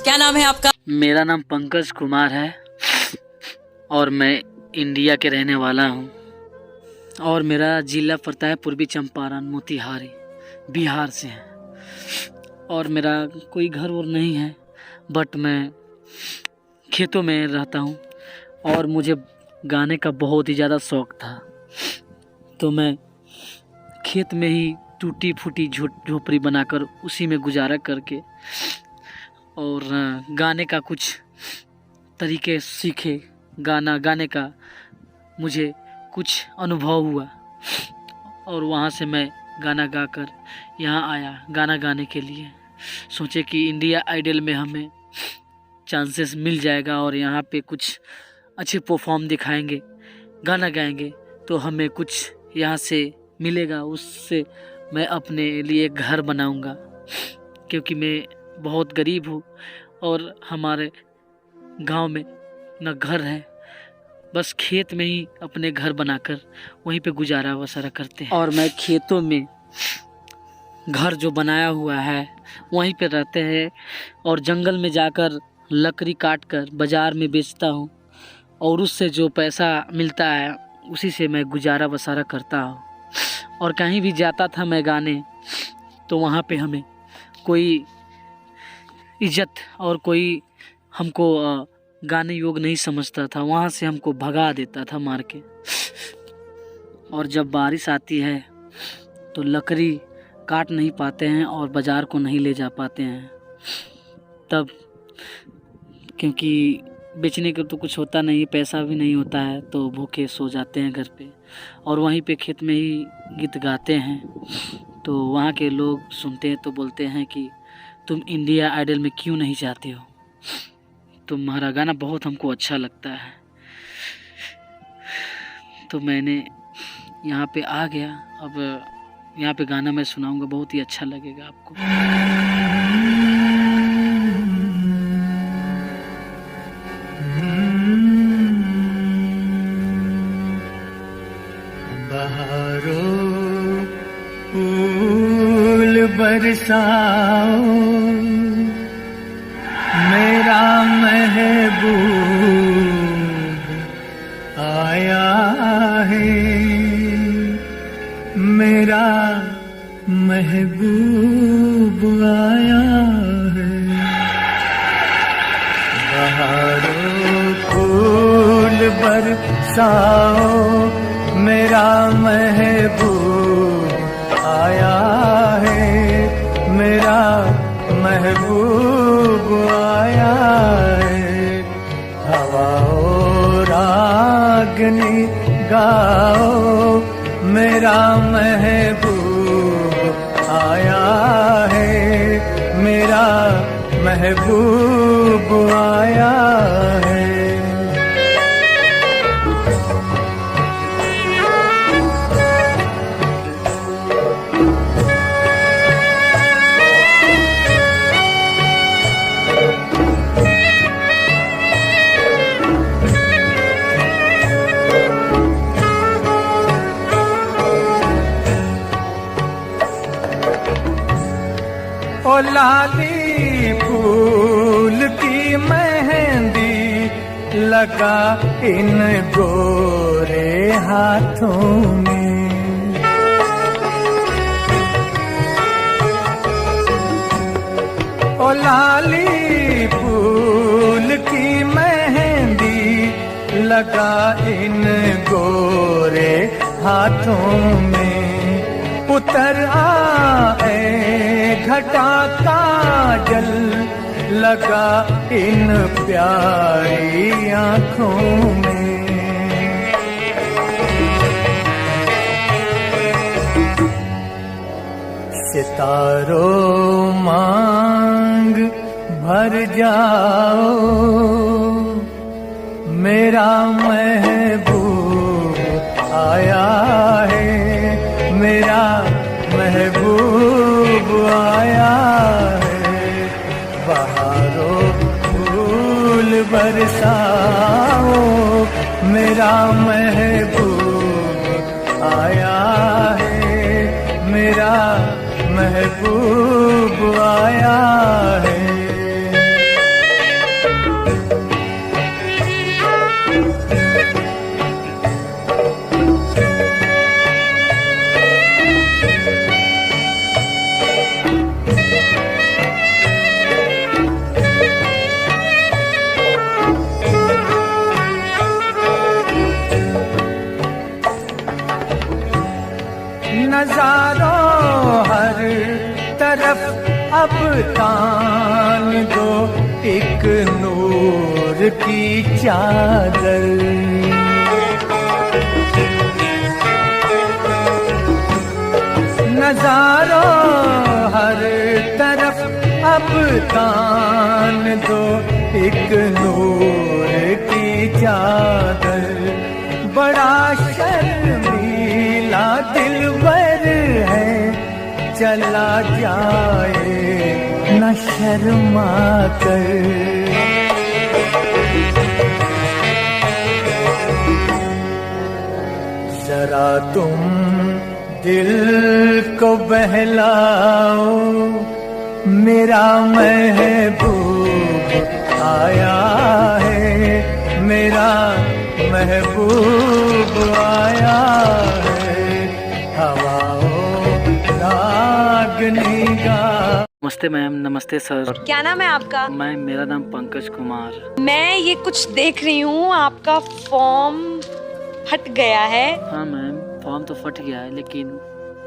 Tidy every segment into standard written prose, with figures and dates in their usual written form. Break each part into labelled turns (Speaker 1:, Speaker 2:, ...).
Speaker 1: क्या नाम है आपका?
Speaker 2: मेरा नाम पंकज कुमार है और मैं इंडिया के रहने वाला हूँ और मेरा जिला पड़ता है पूर्वी चंपारण मोतिहारी, बिहार से है। और मेरा कोई घर और नहीं है, बट मैं खेतों में रहता हूँ और मुझे गाने का बहुत ही ज़्यादा शौक़ था, तो मैं खेत में ही टूटी फूटी झोपड़ी बनाकर उसी में गुजारा करके और गाने का कुछ तरीके सीखे। गाने का मुझे कुछ अनुभव हुआ और वहाँ से मैं गाना गाकर यहाँ आया गाना गाने के लिए। सोचे कि इंडिया आइडल में हमें चांसेस मिल जाएगा और यहाँ पे कुछ अच्छे परफॉर्म दिखाएंगे, गाना गाएंगे तो हमें कुछ यहाँ से मिलेगा, उससे मैं अपने लिए घर बनाऊंगा, क्योंकि मैं बहुत गरीब हूँ और हमारे गांव में न घर है, बस खेत में ही अपने घर बनाकर वहीं पे गुजारा वसारा करते हैं। और मैं खेतों में घर जो बनाया हुआ है वहीं पे रहते हैं और जंगल में जाकर लकड़ी काट कर बाज़ार में बेचता हूँ और उससे जो पैसा मिलता है उसी से मैं गुजारा वसारा करता हूँ। और कहीं भी जाता था मैं गाने, तो वहाँ पे हमें कोई इज्जत और कोई हमको गाने योग नहीं समझता था, वहाँ से हमको भगा देता था मार के। और जब बारिश आती है तो लकड़ी काट नहीं पाते हैं और बाज़ार को नहीं ले जा पाते हैं, तब क्योंकि बेचने का तो कुछ होता नहीं, पैसा भी नहीं होता है, तो भूखे सो जाते हैं घर पे और वहीं पे खेत में ही गीत गाते हैं। तो वहाँ के लोग सुनते हैं तो बोलते हैं कि तुम इंडिया आइडल में क्यों नहीं जाते हो, तुम्हारा गाना बहुत हमको अच्छा लगता है। तो मैंने यहाँ पे आ गया, अब यहाँ पे गाना मैं सुनाऊंगा, बहुत ही अच्छा लगेगा आपको।
Speaker 3: बहारों फूल बरसाओ, मेरा महबूब आया है, मेरा महबूब आया है। बहारों फूल बरसाओ, मेरा महबूब आया है, मेरा महबूब आया है। हवाओं रागनी गाओ, मेरा महबूब आया है, मेरा महबूब आया है। ओ लाली फूल की मेहंदी लगा इन गोरे हाथों में, ओ लाली फूल की मेहंदी लगा इन गोरे हाथों में। उतर आए घटा का जल लगा इन प्यारी आँखों में। सितारों मांग भर जाओ, मेरा महबूब आया है, मेरा महबूब आया है। बहारों फूल बरसाओ, मेरा महबूब आया है, मेरा महबूब आया है। अब तान दो एक नूर की चादर। नजारों हर तरफ अब तान दो एक नूर की चादर। बड़ा शर्मीला दिलबर है, चला जाए न शर्मा कर। जरा तुम दिल को बहलाओ, मेरा महबूब आया है, मेरा महबूब आया है। हवाओं रागनी गा।
Speaker 2: नमस्ते मैम। नमस्ते सर।
Speaker 1: क्या नाम है आपका?
Speaker 2: मैम मेरा नाम पंकज कुमार।
Speaker 1: मैं ये कुछ देख रही हूँ, आपका फॉर्म फट गया है।
Speaker 2: हाँ मैम, फॉर्म तो फट गया है, लेकिन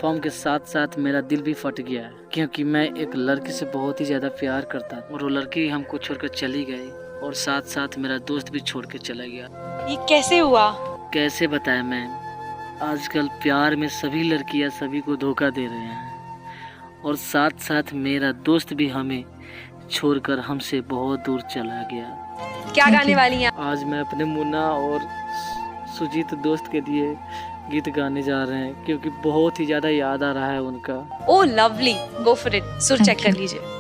Speaker 2: फॉर्म के साथ साथ मेरा दिल भी फट गया है, क्योंकि मैं एक लड़की से बहुत ही ज़्यादा प्यार करता था और वो लड़की हमको छोड़कर चली गई, और साथ साथ मेरा दोस्त भी छोड़ के चला गया।
Speaker 1: ये कैसे हुआ?
Speaker 2: कैसे बताएं मैम, आजकल प्यार में सभी लड़कियां सभी को धोखा दे रहे हैं, और साथ साथ मेरा दोस्त भी हमें छोड़कर हमसे बहुत दूर चला गया।
Speaker 1: क्या गाने वाली हैं?
Speaker 2: आज मैं अपने मुन्ना और सुजीत दोस्त के लिए गीत गाने जा रहे हैं, क्योंकि बहुत ही ज़्यादा याद आ रहा है उनका।
Speaker 1: ओह लवली, गो फॉर इट। सुर चेक कर लीजिए।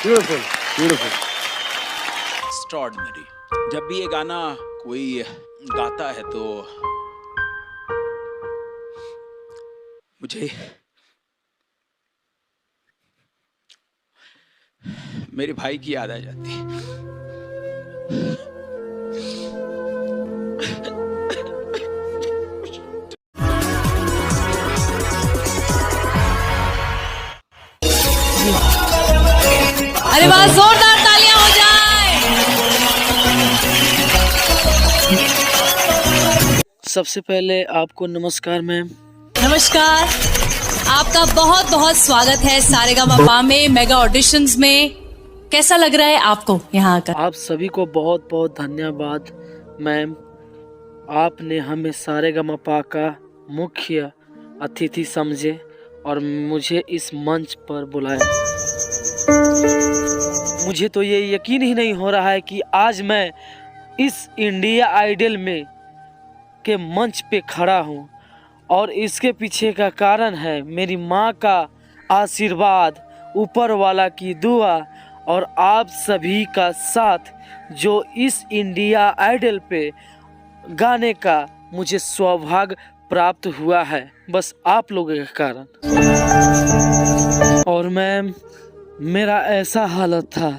Speaker 4: Beautiful beautiful.
Speaker 5: एक्स्ट्रॉर्डिनरी। जब भी ये गाना कोई गाता है तो मुझे मेरे भाई की याद आ जाती है।
Speaker 1: अरे वाह, जोरदार तालियां हो जाए।
Speaker 2: सबसे पहले आपको नमस्कार मैम।
Speaker 1: नमस्कार, आपका बहुत बहुत स्वागत है सारेगामापा में मेगा ऑडिशंस में। कैसा लग रहा है आपको यहाँ आकर?
Speaker 2: आप सभी को बहुत बहुत धन्यवाद मैम। आपने हमें सारेगामापा का मुख्य अतिथि समझे और मुझे इस मंच पर बुलाया। मुझे तो ये यकीन ही नहीं हो रहा है कि आज मैं इस इंडिया आइडल में के मंच पे खड़ा हूँ और इसके पीछे का कारण है मेरी माँ का आशीर्वाद, ऊपर वाला की दुआ और आप सभी का साथ, जो इस इंडिया आइडल पे गाने का मुझे सौभाग्य प्राप्त हुआ है बस आप लोगों के कारण। और मैम, मेरा ऐसा हालत था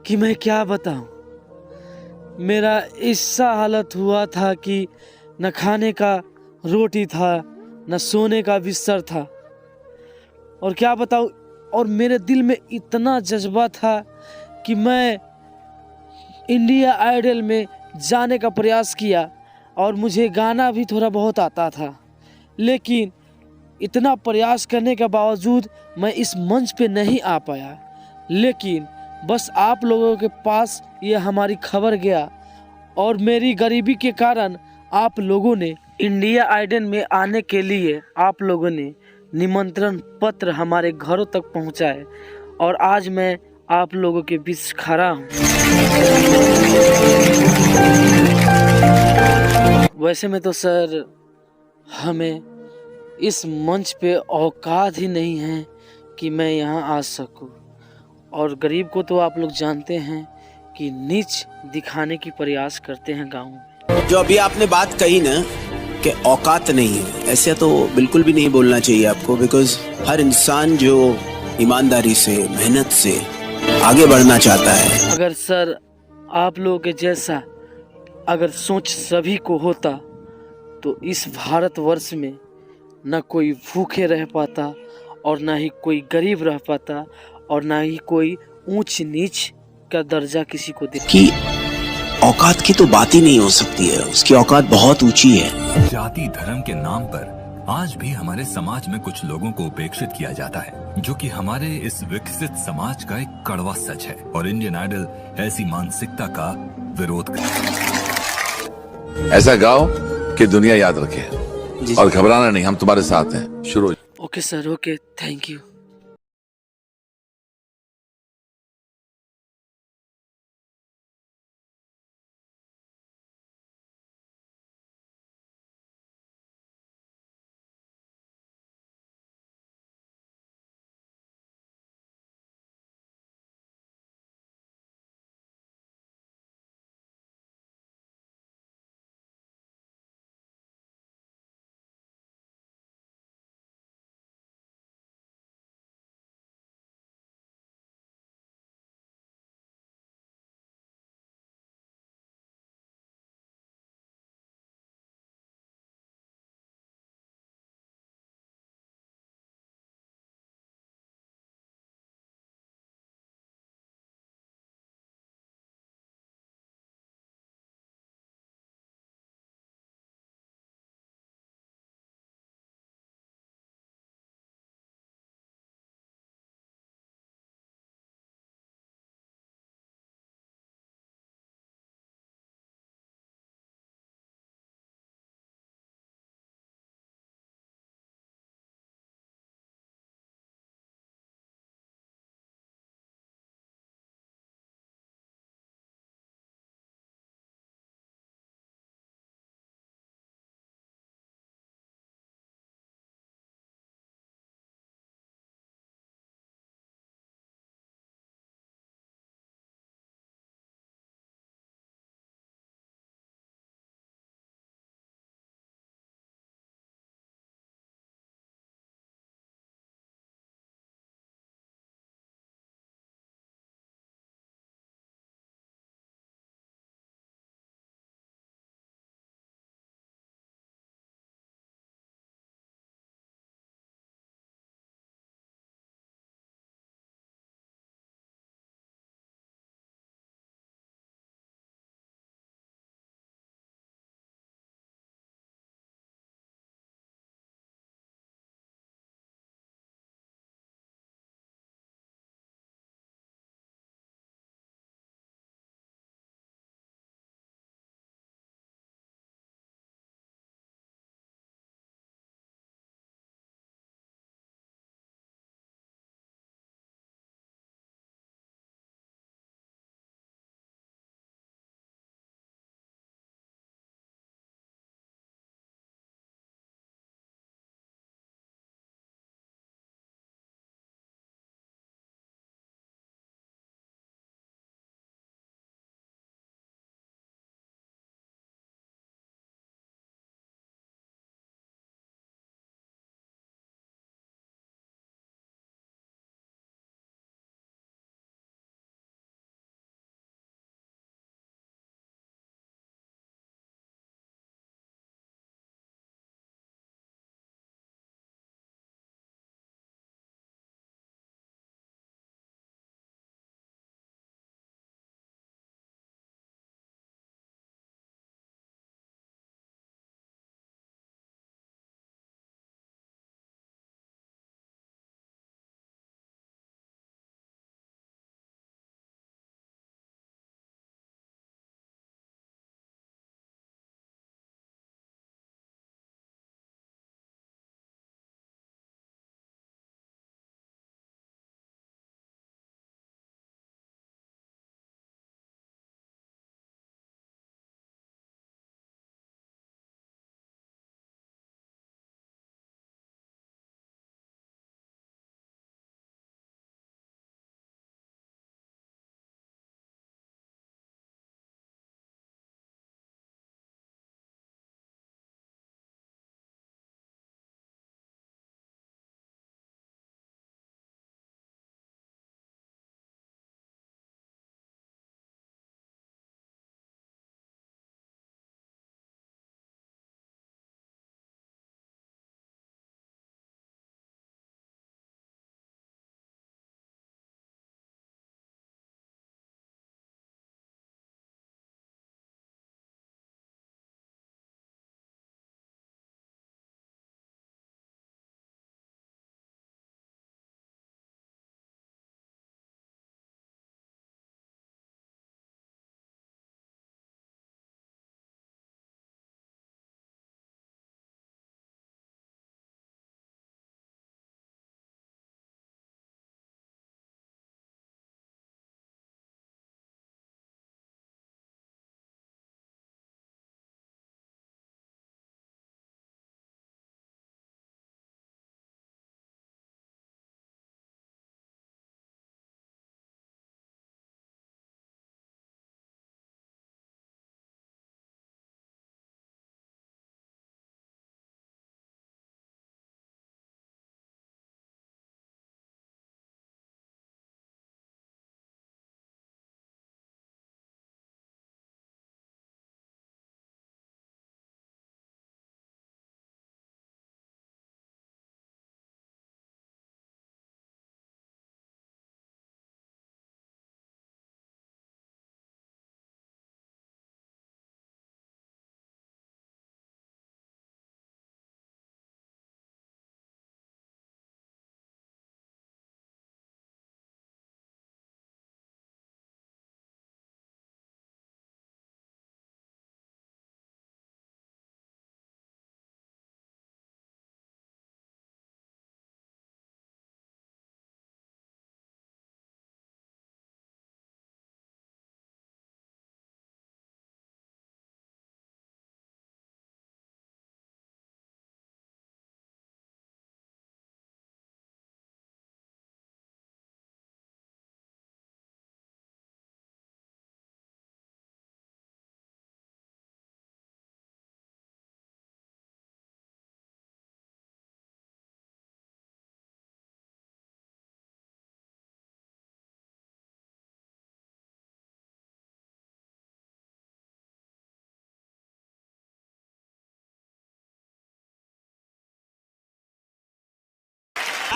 Speaker 2: कि मैं क्या बताऊं। मेरा ऐसा हालत हुआ था कि न खाने का रोटी था, न सोने का बिस्तर था, और क्या बताऊं। और मेरे दिल में इतना जज्बा था कि मैं इंडिया आइडल में जाने का प्रयास किया और मुझे गाना भी थोड़ा बहुत आता था, लेकिन इतना प्रयास करने के बावजूद मैं इस मंच पे नहीं आ पाया। लेकिन बस आप लोगों के पास ये हमारी खबर गया और मेरी गरीबी के कारण आप लोगों ने इंडिया आइडल में आने के लिए आप लोगों ने निमंत्रण पत्र हमारे घरों तक पहुंचाए और आज मैं आप लोगों के बीच खड़ा हूं। वैसे में तो सर हमें इस मंच पे औकात ही नहीं है कि मैं यहाँ आ सकूं, और गरीब को तो आप लोग जानते हैं कि नीच दिखाने की प्रयास करते हैं गाँव में।
Speaker 6: जो अभी आपने बात कही ना कि औकात नहीं है, ऐसे तो बिल्कुल भी नहीं बोलना चाहिए आपको, बिकॉज हर इंसान जो ईमानदारी से, मेहनत से आगे बढ़ना चाहता है।
Speaker 2: अगर सर आप लोगों के जैसा अगर सोच सभी को होता तो इस भारतवर्ष में न कोई भूखे रह पाता और ना ही कोई गरीब रह पाता और ना ही कोई ऊंच नीच का दर्जा किसी को दे।
Speaker 6: कि औकात की तो बात ही नहीं हो सकती है, उसकी औकात बहुत ऊंची है।
Speaker 7: जाति धर्म के नाम पर आज भी हमारे समाज में कुछ लोगों को उपेक्षित किया जाता है, जो कि हमारे इस विकसित समाज का एक कड़वा सच है, और इंडियन आइडल ऐसी मानसिकता का विरोध करता है।
Speaker 8: ऐसा गाओ कि दुनिया याद रखे, और घबराना नहीं, हम तुम्हारे साथ हैं। शुरू।
Speaker 2: Okay sir, okay, thank you.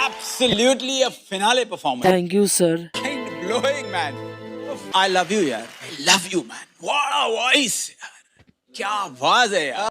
Speaker 5: Absolutely a finale performance.
Speaker 2: Thank you sir.
Speaker 5: Mind blowing, man. I love you, यार. I love you, man. What a voice. क्या आवाज है यार.